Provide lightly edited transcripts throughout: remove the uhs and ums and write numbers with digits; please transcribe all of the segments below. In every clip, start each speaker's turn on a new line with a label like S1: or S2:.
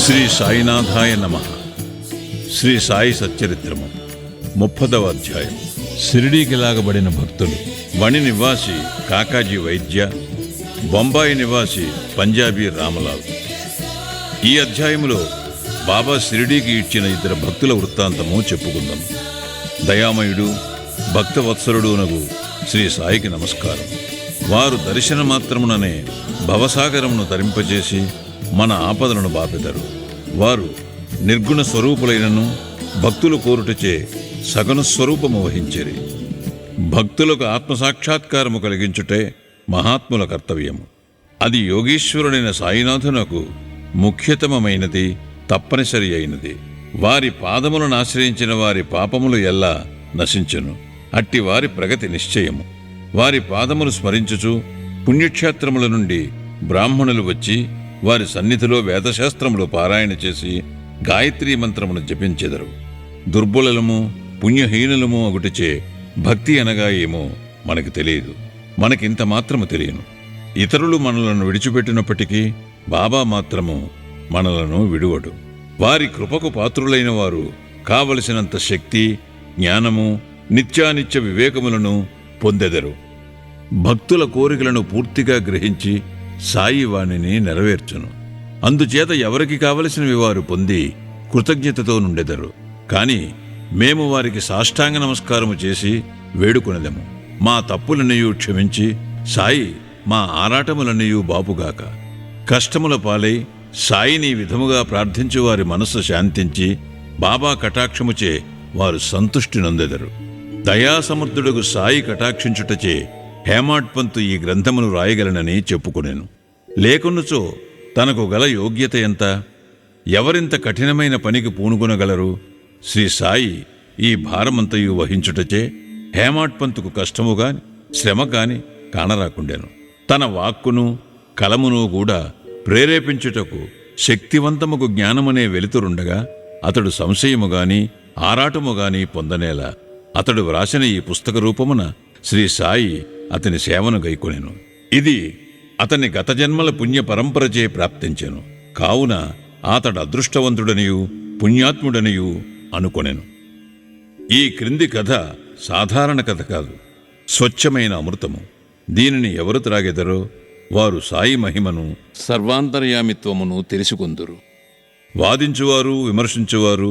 S1: శ్రీ సాయినాథాయ నమః. శ్రీ సాయి సచ్చరిత్రము 30వ అధ్యాయం. షిరిడీకి లాగబడిన భక్తులు. వణి నివాసి కాకాజీ వైద్య, బొంబాయి నివాసి పంజాబీ రామలాల్. ఈ అధ్యాయములో బాబా షిరిడీకి ఇచ్చిన ఇద్దరు భక్తుల వృత్తాంతము చెప్పుకుందాం. దయామయుడు భక్తవత్సలుడునగు శ్రీ సాయికి నమస్కారం. వారు దర్శన మాత్రముననే భవసాగరమును తరింపజేసి మన ఆపదలను బాపెదరు. వారు నిర్గుణ స్వరూపులైనను భక్తులు కోరుటచే సగుణ స్వరూపము వహించిరి. భక్తులకు ఆత్మసాక్షాత్కారము కలిగించుటే మహాత్ముల కర్తవ్యము. అది యోగీశ్వరుడైన సాయినాథునకు ముఖ్యతమమైనది, తప్పనిసరి అయినది. వారి పాదములను ఆశ్రయించిన వారి పాపములు ఎల్లా నశించును. అట్టి వారి ప్రగతి నిశ్చయము. వారి పాదములు స్మరించుచు పుణ్యక్షేత్రముల నుండి బ్రాహ్మణులు వచ్చి వారి సన్నిధిలో వేదశాస్త్రములు పారాయణ చేసి గాయత్రీ మంత్రమును జపించెదరు. దుర్బలము పుణ్యహీనులము అగుటిచే భక్తి అనగా ఏమో మనకు తెలియదు. మనకింత మాత్రము తెలియను. ఇతరులు మనలను విడిచిపెట్టినప్పటికీ బాబా మాత్రము మనలను విడువడు. వారి కృపకు పాత్రులైన వారు కావలసినంత శక్తి, జ్ఞానము, నిత్యానిత్య వివేకములను పొందెదరు. భక్తుల కోరికలను పూర్తిగా గ్రహించి సాయి వాణిని నెరవేర్చును. అందుచేత ఎవరికి కావలసినవి వారు పొంది కృతజ్ఞతతో నుండెదరు. కాని మేము వారికి సాష్టాంగ నమస్కారము చేసి వేడుకొనెదము. మా తప్పులన్నయూ క్షమించి సాయి మా ఆరాటములన్నయూ బాపుగాక. కష్టముల పాలై సాయిని విధముగా ప్రార్థించు వారి మనస్సు శాంతించి బాబా కటాక్షముచే వారు సంతుష్టి నొందెదరు. దయాసమర్థుడుగు సాయి కటాక్షించుటచే హేమాడ్ పంతు ఈ గ్రంథమును రాయగలనని చెప్పుకొనెను. లేకున్నచో తనకు గల యోగ్యత ఎంత? ఎవరింత కఠినమైన పనికి పూనుకొనగలరు? శ్రీ సాయి ఈ భారమంతయు వహించుటచే హేమాడ్ పంతుకు కష్టము గాని శ్రమ కాని కానరాకుండెను. తన వాక్కును కలమును కూడా ప్రేరేపించుటకు శక్తివంతముకు జ్ఞానమనే వెలుతురుండగా అతడు సంశయము గాని ఆరాటము గాని పొందనేలా అతడు వ్రాసిన ఈ పుస్తక రూపమున శ్రీ సాయి అతని సేవను గైకొనెను. ఇది అతని గత జన్మల పుణ్య పరంపరచే ప్రాప్తించెను. కావున అతడు అదృష్టవంతుడనియు పుణ్యాత్ముడనియు అనుకొనెను. ఈ క్రింది కథ సాధారణ కథ కాదు, స్వచ్ఛమైన అమృతము. దీనిని ఎవరు త్రాగెదరో వారు సాయి మహిమను, సర్వాంతర్యామిత్వమును తెలుసుకొందురు. వాదించువారు, విమర్శించువారు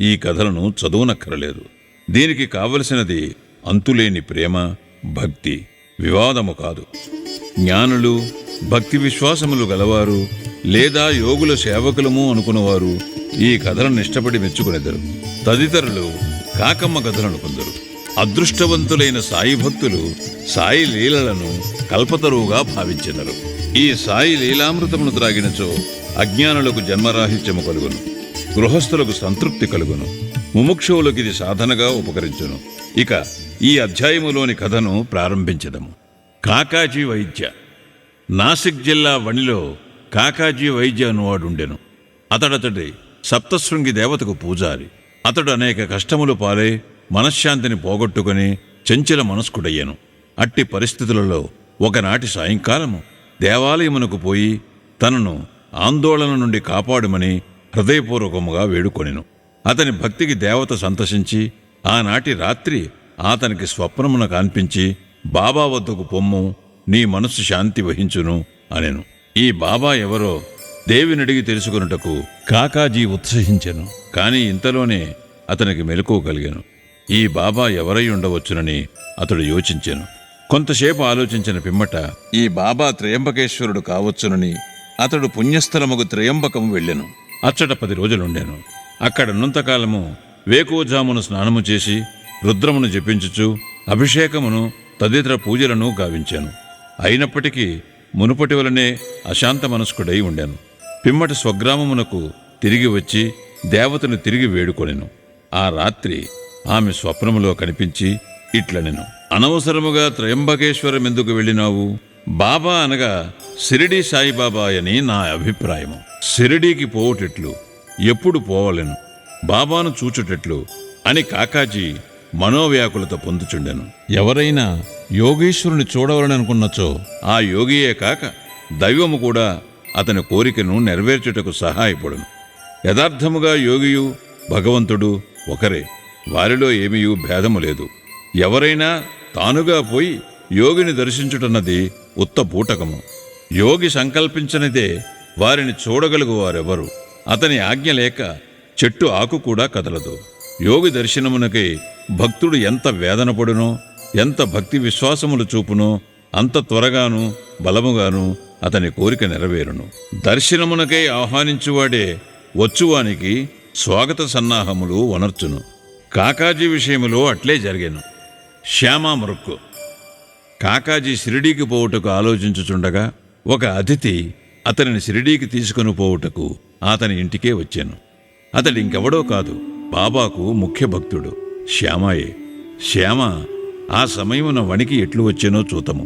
S1: ఈ కథలను చదువునక్కరలేదు. దీనికి కావలసినది అంతులేని ప్రేమ, భక్తి, వివాదము కాదు. జ్ఞానులు, భక్తి విశ్వాసములు గలవారు లేదా యోగుల సేవకులము అనుకున్నవారు ఈ కథలను ఇష్టపడి మెచ్చుకునేదరు. తదితరులు కాకమ్మ కథలను కొందరు. అదృష్టవంతులైన సాయి భక్తులు సాయి లీలలను కల్పతరువుగా భావించెదరు. ఈ సాయి లీలామృతమును త్రాగినచో అజ్ఞానులకు జన్మరాహిత్యము కలుగును, గృహస్థులకు సంతృప్తి కలుగును, ముముక్షువులకు ఇది సాధనగా ఉపకరించును. ఇక ఈ అధ్యాయములోని కథను ప్రారంభించదము. కాకాజీ వైద్య. నాసిక్ జిల్లా వణిలో కాకాజీ వైద్య అనువాడుండెను. అతడతడి సప్తశృంగి దేవతకు పూజారి. అతడు అనేక కష్టములు పాలై మనశ్శాంతిని పోగొట్టుకుని చంచల మనస్కుడయ్యను. అట్టి పరిస్థితులలో ఒకనాటి సాయంకాలము దేవాలయమునకు పోయి తనను ఆందోళన నుండి కాపాడుమని హృదయపూర్వకముగా వేడుకొనెను. అతని భక్తికి దేవత సంతసించి ఆనాటి రాత్రి అతనికి స్వప్నమున కనిపించి బాబా వద్దకు పొమ్ము, నీ మనస్సు శాంతి వహించును అనెను. ఈ బాబా ఎవరో దేవినడిగి తెలుసుకొనుటకు కాకాజీ ఉత్సహించెను. కాని ఇంతలోనే అతనికి మెలకువ కలిగెను. ఈ బాబా ఎవరై ఉండవచ్చునని అతడు యోచించెను. కొంతసేపు ఆలోచించిన పిమ్మట ఈ బాబా త్రయంబకేశ్వరుడు కావచ్చునని అతడు పుణ్యస్థలముకు త్రయంబకము వెళ్ళెను. అచ్చట 10 రోజులుండెను. అక్కడున్నంతకాలము వేకువజామును స్నానము చేసి రుద్రమును జపించుచు అభిషేకమును తదితర పూజలను గావించాను. అయినప్పటికీ మునుపటి వలనే అశాంత మనస్కుడై ఉండెను. పిమ్మటి స్వగ్రామమునకు తిరిగి వచ్చి దేవతను తిరిగి వేడుకొనెను. ఆ రాత్రి ఆమె స్వప్నములో కనిపించి ఇట్లనెను: అనవసరముగా త్రయంబకేశ్వరమెందుకు వెళ్ళినావు? బాబా అనగా షిరిడీ సాయిబాబా అని నా అభిప్రాయము. షిరిడీకి పోవటెట్లు, ఎప్పుడు పోవలెను, బాబాను చూచుటెట్లు అని కాకాజీ మనోవ్యాకులత పొందుచుండెను. ఎవరైనా యోగీశ్వరుని చూడవలననుకున్నచో ఆ యోగియే కాక దైవము కూడా అతని కోరికను నెరవేర్చుటకు సహాయపడును. యథార్థముగా యోగియు భగవంతుడు ఒకరే, వారిలో ఏమీ భేదము లేదు. ఎవరైనా తానుగా పోయి యోగిని దర్శించుటన్నది ఉత్త బూటకము. యోగి సంకల్పించనిదే వారిని చూడగలుగు వారెవరు. అతని ఆజ్ఞ లేక చెట్టు ఆకు కూడా కదలదు. యోగి దర్శనమునకై భక్తుడు ఎంత వేదన పడునో, ఎంత భక్తి విశ్వాసములు చూపునో అంత త్వరగాను బలముగాను అతని కోరిక నెరవేరును. దర్శనమునకై ఆహ్వానించువాడే వచ్చువానికి స్వాగత సన్నాహములు వనర్చును. కాకాజీ విషయములో అట్లే జరిగెను. శ్యామా మృక్కు. కాకాజీ షిరిడీకి పోవుటకు ఆలోచించుచుండగా ఒక అతిథి అతనిని షిరిడీకి తీసుకుని పోవుటకు అతని ఇంటికే వచ్చాను. అతడింకెవడో కాదు, బాబాకు ముఖ్య భక్తుడు శ్యామాయే. శ్యామ ఆ సమయమున వణికి ఎట్లు వచ్చానో చూతము.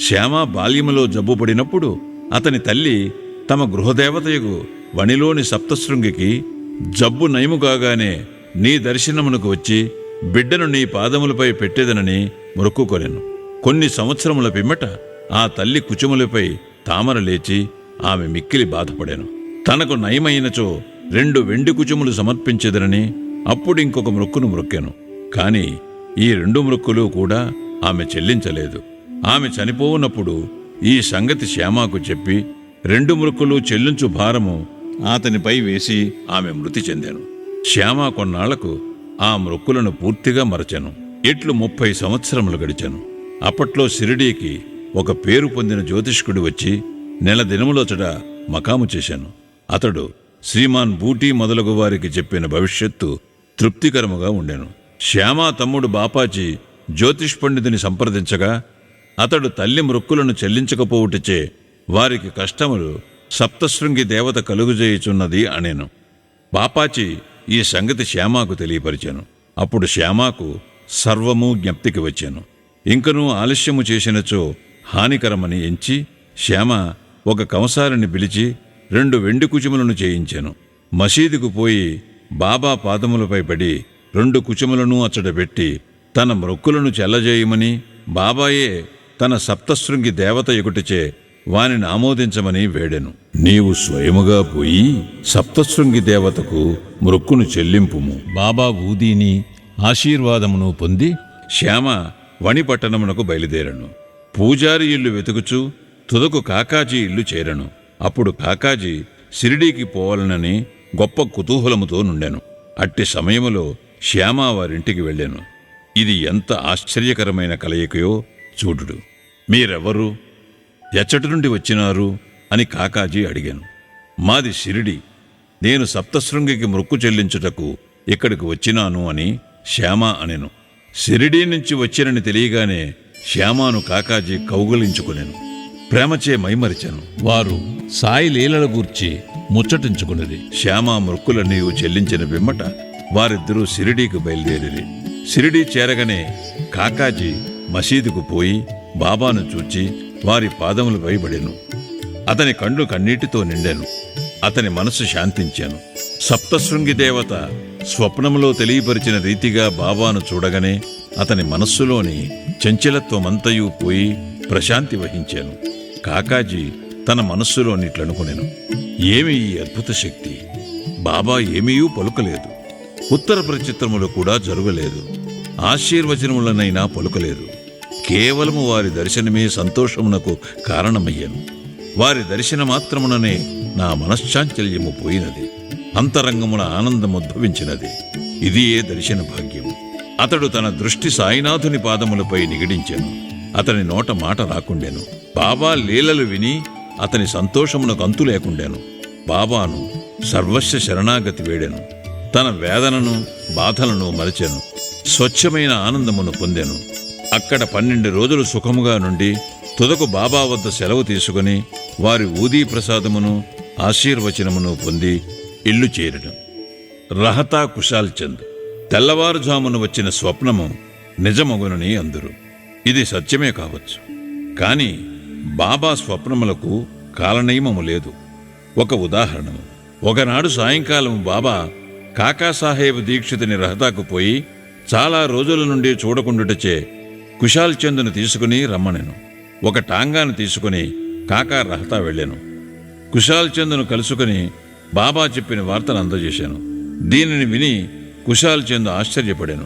S1: శ్యామ బాల్యములో జబ్బుపడినప్పుడు అతని తల్లి తమ గృహదేవతయగు వణిలోని సప్తశృంగికి జబ్బు నయము కాగానే నీ దర్శనమునకు వచ్చి బిడ్డను నీ పాదములపై పెట్టేదనని మొక్కుకొనెను. కొన్ని సంవత్సరముల పిమ్మట ఆ తల్లి కుచుములపై తామర లేచి ఆమె మిక్కిలి బాధపడాను. తనకు నయమైనచో 2 వెండి కుచుములు సమర్పించేదనని అప్పుడింకొక మృక్కును మ్రొక్కెను. కాని ఈ 2 మృక్కులు కూడా ఆమె చెల్లించలేదు. ఆమె చనిపోవునప్పుడు ఈ సంగతి శ్యామాకు చెప్పి 2 మృక్కులు చెల్లించు భారము అతనిపై వేసి ఆమె మృతి చెందాను. శ్యామ కొన్నాళ్లకు ఆ మృక్కులను పూర్తిగా మరచెను. ఇట్లు 30 సంవత్సరములు గడిచెను. అప్పట్లో షిరిడీకి ఒక పేరు పొందిన జ్యోతిష్కుడు వచ్చి నెల దినములోచట మకాము చేశాను. అతడు శ్రీమాన్ బూటీ మొదలగు వారికి చెప్పిన భవిష్యత్తు తృప్తికరముగా ఉండెను. శ్యామా తమ్ముడు బాపాజీ జ్యోతిష్ పండితుని సంప్రదించగా అతడు తల్లి మృక్కులను చెల్లించకపోవుటచే వారికి కష్టములు సప్తశృంగి దేవత కలుగుజేయుచున్నది అనెను. బాపాజీ ఈ సంగతి శ్యామాకు తెలియపరిచాను. అప్పుడు శ్యామాకు సర్వము జ్ఞప్తికి వచ్చాను. ఇంకనూ ఆలస్యము చేసినచో హానికరమని ఎంచి శ్యామ ఒక కంసారిని పిలిచి 2 వెండి కుచుములను చేయించాను. మసీదుకు పోయి బాబా పాదములపై పడి 2 కుచుములను అచ్చటపెట్టి తన మ్రొక్కులను చెల్లజేయమని, బాబాయే తన సప్తశృంగి దేవత ఎగుటిచే వానిని ఆమోదించమని వేడెను. నీవు స్వయముగా పోయి సప్తశృంగి దేవతకు మృక్కును చెల్లింపుము. బాబా ఊదీని ఆశీర్వాదమును పొంది శ్యామ వణిపట్టణమునకు బయలుదేరను. పూజారి ఇల్లు వెతుకుచూ తుదకు కాకాజీ ఇల్లు చేరను. అప్పుడు కాకాజీ షిరిడీకి పోవాలనని గొప్ప కుతూహలముతో నుండెను. అట్టి సమయములో శ్యామ వారింటికి వెళ్ళాను. ఇది ఎంత ఆశ్చర్యకరమైన కలయికయో చూడుడు. మీరెవరు, ఎచ్చటి నుండి వచ్చినారు అని కాకాజీ అడిగాను. మాది షిరిడి, నేను సప్తశృంగికి మృక్కు చెల్లించుటకు ఇక్కడికి వచ్చినాను అని శ్యామ అనెను. షిరిడీ నుంచి వచ్చినని తెలియగానే శ్యామాను కాకాజీ కౌగలించుకునేను. ప్రేమచే మైమరిచెను. వారు సాయి లీలల గూర్చి ముచ్చటించుకున్నది. శ్యామ మృక్కులన్నీ చెల్లించిన పిమ్మట వారిద్దరూ షిరిడీకి బయలుదేరి షిరిడీ చేరగానే కాకాజీ మసీదుకు పోయి బాబాను చూచి వారి పాదములపై పడెను. అతని కండ్లు కన్నీటితో నిండాను. అతని మనసు శాంతించాను. సప్తశృంగి దేవత స్వప్నములో తెలియపరిచిన రీతిగా బాబాను చూడగానే అతని మనస్సులోని చంచలత్వమంతయు పోయి ప్రశాంతి వహించాను. కాకాజీ తన మనస్సులోనిట్లనుకునేను, ఏమి ఈ అద్భుత శక్తి! బాబా ఏమీయూ పలుకలేదు, ఉత్తర ప్రచిత్రములు కూడా జరగలేదు, ఆశీర్వచనములనైనా పలుకలేదు. కేవలము వారి దర్శనమే సంతోషమునకు కారణమయ్యాను. వారి దర్శన మాత్రముననే నా మనశ్చాంచల్యము పోయినది, అంతరంగమున ఆనందముద్భవించినది. ఇదియే దర్శన భాగ్యం. అతడు తన దృష్టి సాయినాథుని పాదములపై నిగిడించెను. అతని నోట మాట రాకుండెను. బాబా లీలలు విని అతని సంతోషమునకు అంతు లేకుండెను. బాబాను సర్వస్వ శరణాగతి వేడెను. తన వేదనను బాధలను మరచెను. స్వచ్ఛమైన ఆనందమును పొందెను. అక్కడ 12 రోజులు సుఖముగా నుండి తుదకు బాబా వద్ద సెలవు తీసుకుని వారి ఊదీ ప్రసాదమును ఆశీర్వచనమును పొంది ఇల్లు చేరడం. రహతా కుశాల్ చంద్. తెల్లవారుజామున వచ్చిన స్వప్నము నిజమగునని అందురు. ఇది సత్యమే కావచ్చు, కాని బాబా స్వప్నములకు కాలనియమము లేదు. ఒక ఉదాహరణము. ఒకనాడు సాయంకాలం బాబా కాకాసాహేబ్ దీక్షితుని రహతాకు పోయి చాలా రోజుల నుండి చూడకుండుటచే కుశాల్ చంద్ను తీసుకుని రమ్మనెను. ఒక టాంగాను తీసుకుని కాకా రహతా వెళ్ళెను. కుశాల్ చంద్ను కలుసుకుని బాబా చెప్పిన వార్తను అందజేశాను. దీనిని విని కుశాల్ చంద్ ఆశ్చర్యపడాను.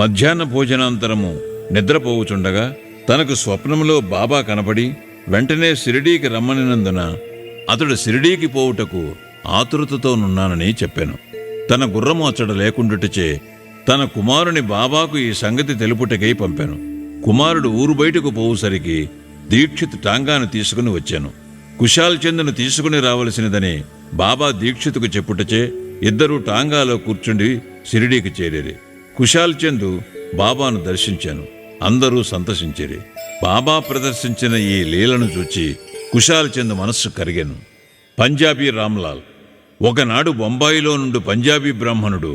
S1: మధ్యాహ్న భోజనాంతరము నిద్రపోవుచుండగా తనకు స్వప్నంలో బాబా కనపడి వెంటనే షిరిడీకి రమ్మనినందున అతడు షిరిడీకి పోవుటకు ఆతురతతోనున్నానని చెప్పాను. తన గుర్రము అచ్చట లేకుండుటచే తన కుమారుని బాబాకు ఈ సంగతి తెలుపుటకై పంపాను. కుమారుడు ఊరు బయటకు పోవుసరికి దీక్షిత్ టాంగాను తీసుకుని వచ్చాను. కుశాల్ చంద్ను తీసుకుని రావలసినదని బాబా దీక్షితుకు చెప్పుటచే ఇద్దరూ టాంగాలో కూర్చుండి షిరిడీకి చేరేరి. కుశాల్ చంద్ బాబాను దర్శించాను. అందరూ సంతసించిరి. బాబా ప్రదర్శించిన ఈ లీలను చూచి కుశాల్ చంద్ మనస్సు కరిగాను. పంజాబీ రామ్లాల్. ఒకనాడు బొంబాయిలో నుండి పంజాబీ బ్రాహ్మణుడు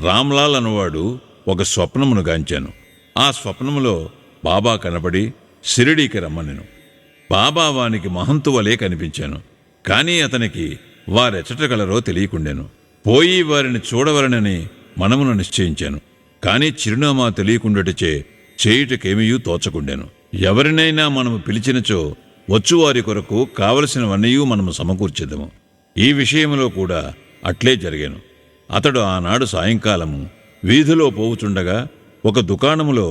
S1: రామ్లాల్ అనువాడు ఒక స్వప్నమును గాంచాను. ఆ స్వప్నములో బాబా కనబడి షిరిడీకి రమ్మనెను. బాబా వానికి మహంతు వలె కనిపించాను. కానీ అతనికి వారెచ్చటగలరో తెలియకుండాను. పోయి వారిని చూడవలనని మనమును నిశ్చయించాను. కానీ చిరునామా తెలియకుండాటచే చేయుటకేమీయూ తోచకుండాను. ఎవరినైనా మనము పిలిచినచో వచ్చువారి కొరకు కావలసినవన్నీ మనము సమకూర్చెదము. ఈ విషయంలో కూడా అట్లే జరిగాను. అతడు ఆనాడు సాయంకాలము వీధిలో పోవుచుండగా ఒక దుకాణములో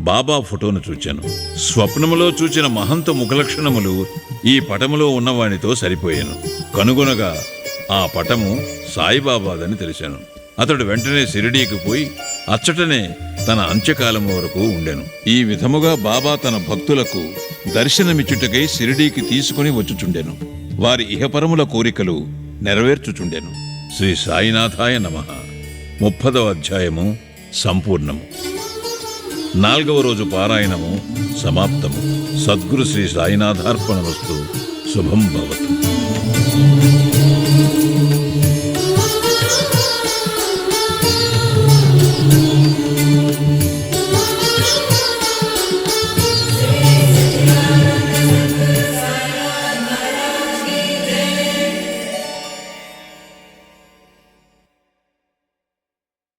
S1: బాబా ఫోటోను చూచాను. స్వప్నములో చూచిన మహంత ముఖలక్షణములు ఈ పటములో ఉన్నవానితో సరిపోయాను. కనుగొనగా ఆ పటము సాయిబాబాదని తెలిసాను. అతడు వెంటనే షిరిడీకి పోయి అచ్చటనే తన అంత్యకాలము వరకు ఉండెను. ఈ విధముగా బాబా తన భక్తులకు దర్శనమిచ్చుటకై షిరిడీకి తీసుకుని వచ్చుచుండెను. వారి ఇహపరముల కోరికలు నెరవేర్చుచుండెను. శ్రీ సాయినాథాయ నమః. 30వ అధ్యాయము సంపూర్ణము. 4వ రోజు పారాయణము సమాప్తము. సద్గురు శ్రీ సాయినాథార్పణమస్తు. శుభం భవతు.